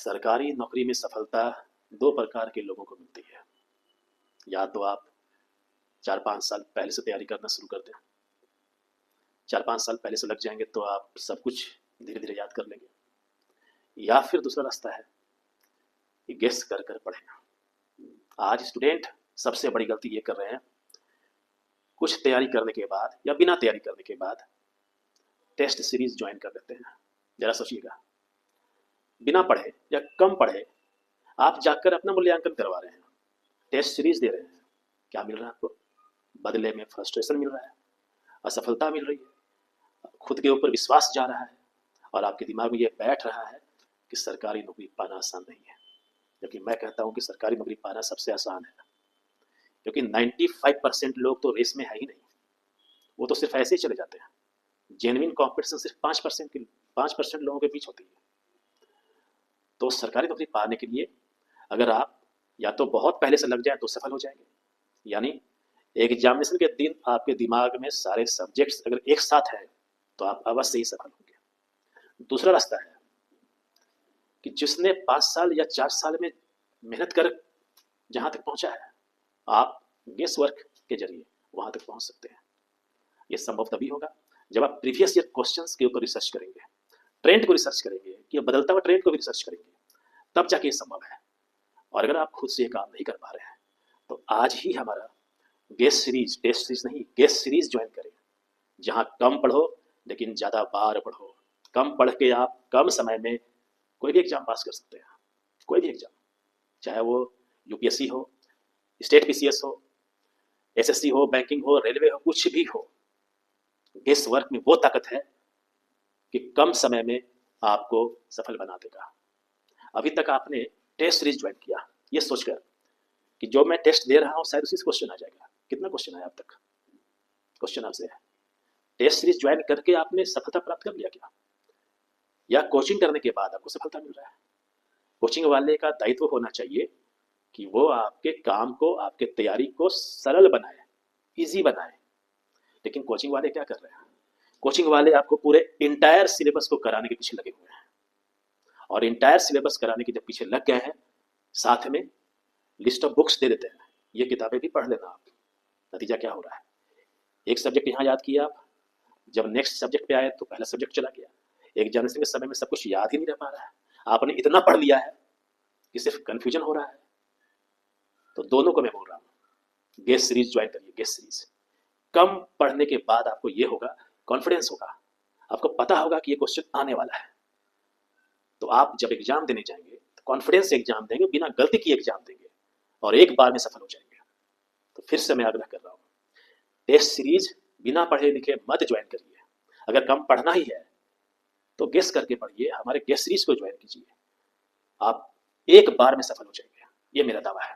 सरकारी नौकरी में सफलता दो प्रकार के लोगों को मिलती है। या तो आप 4-5 साल पहले से तैयारी करना शुरू कर दें, 4-5 साल पहले से लग जाएंगे तो आप सब कुछ धीरे धीरे याद कर लेंगे। या फिर दूसरा रास्ता है कि गेस कर कर पढ़ें। आज स्टूडेंट सबसे बड़ी गलती ये कर रहे हैं, कुछ तैयारी करने के बाद या बिना तैयारी करने के बाद टेस्ट सीरीज ज्वाइन कर लेते हैं। जरा सोचिएगा, बिना पढ़े या कम पढ़े आप जाकर अपना मूल्यांकन करवा रहे हैं, टेस्ट सीरीज दे रहे हैं। क्या मिल रहा है आपको? बदले में फ्रस्ट्रेशन मिल रहा है, असफलता मिल रही है, खुद के ऊपर विश्वास जा रहा है और आपके दिमाग में ये बैठ रहा है कि सरकारी नौकरी पाना आसान नहीं है। जबकि मैं कहता हूँ कि सरकारी नौकरी पाना सबसे आसान है, क्योंकि 95% लोग तो रेस में है ही नहीं, वो तो सिर्फ ऐसे ही चले जाते हैं। जेन्युइन कॉम्पिटिशन सिर्फ 5% लोगों के बीच होती है। तो सरकारी नौकरी पाने के लिए अगर आप या तो बहुत पहले से लग जाए तो सफल हो जाएंगे, यानी एग्जामिनेशन के दिन आपके दिमाग में सारे सब्जेक्ट्स अगर एक साथ हैं तो आप अवश्य ही सफल होंगे। दूसरा रास्ता है कि जिसने 5 साल या 4 साल में मेहनत कर जहां तक पहुंचा है, आप गेस वर्क के जरिए वहां तक पहुंच सकते हैं। यह संभव तभी होगा जब आप प्रीवियस ईयर क्वेश्चंस के ऊपर रिसर्च करेंगे, ट्रेंड को रिसर्च करेंगे, कि बदलता हुआ ट्रेंड को भी रिसर्च करेंगे, तब जाके ये संभव है। और अगर आप खुद से ये काम नहीं कर पा रहे हैं तो आज ही हमारा गेस सीरीज, टेस्ट सीरीज नहीं, गेस सीरीज ज्वाइन करें, जहां कम पढ़ो लेकिन ज़्यादा बार पढ़ो। कम पढ़ के आप कम समय में कोई भी एग्जाम पास कर सकते हैं। कोई भी एग्जाम, चाहे वो यूपीएससी हो, स्टेट पीसीएस हो, एसएससी हो, बैंकिंग हो, रेलवे हो, कुछ भी हो, गेस वर्क में वो ताकत है कि कम समय में आपको सफल बना देगा। अभी तक आपने टेस्ट सीरीज ज्वाइन किया ये सोचकर कि जो मैं टेस्ट दे रहा हूँ शायद उसी से क्वेश्चन आ जाएगा। कितना क्वेश्चन आया अब तक? क्वेश्चन आपसे है, टेस्ट सीरीज ज्वाइन करके आपने सफलता प्राप्त कर लिया क्या? या कोचिंग करने के बाद आपको सफलता मिल रहा है? कोचिंग वाले का दायित्व होना चाहिए कि वो आपके काम को, आपके तैयारी को सरल बनाए, इजी बनाए। लेकिन कोचिंग वाले क्या कर रहे हैं? कोचिंग वाले आपको पूरे इंटायर सिलेबस को कराने के पीछे लगे हुए हैं, और इंटायर सिलेबस कराने के जब पीछे लग गए हैं, साथ में लिस्ट ऑफ बुक्स दे देते हैं, ये किताबें भी पढ़ लेना आप। नतीजा क्या हो रहा है? एक सब्जेक्ट यहाँ याद किया आप, जब नेक्स्ट सब्जेक्ट पे आए तो पहला सब्जेक्ट चला गया। एग्जामिनेशन के समय में सब कुछ याद ही नहीं रह पा रहा है, आपने इतना पढ़ लिया है कि सिर्फ कंफ्यूजन हो रहा है। तो दोनों को मैं बोल रहा हूँ, गेस सीरीज ज्वाइन करिए। गेस सीरीज कम पढ़ने के बाद आपको ये होगा, कॉन्फिडेंस होगा, आपको पता होगा कि ये क्वेश्चन आने वाला है। तो आप जब एग्जाम देने जाएंगे तो कॉन्फिडेंस से एग्जाम देंगे, बिना गलती किए एग्जाम देंगे और एक बार में सफल हो जाएंगे। तो फिर से मैं आग्रह कर रहा हूँ, टेस्ट सीरीज बिना पढ़े लिखे मत ज्वाइन करिए। अगर कम पढ़ना ही है तो गेस करके पढ़िए, हमारे गेस सीरीज को ज्वाइन कीजिए, आप एक बार में सफल हो जाएंगे, ये मेरा दावा है।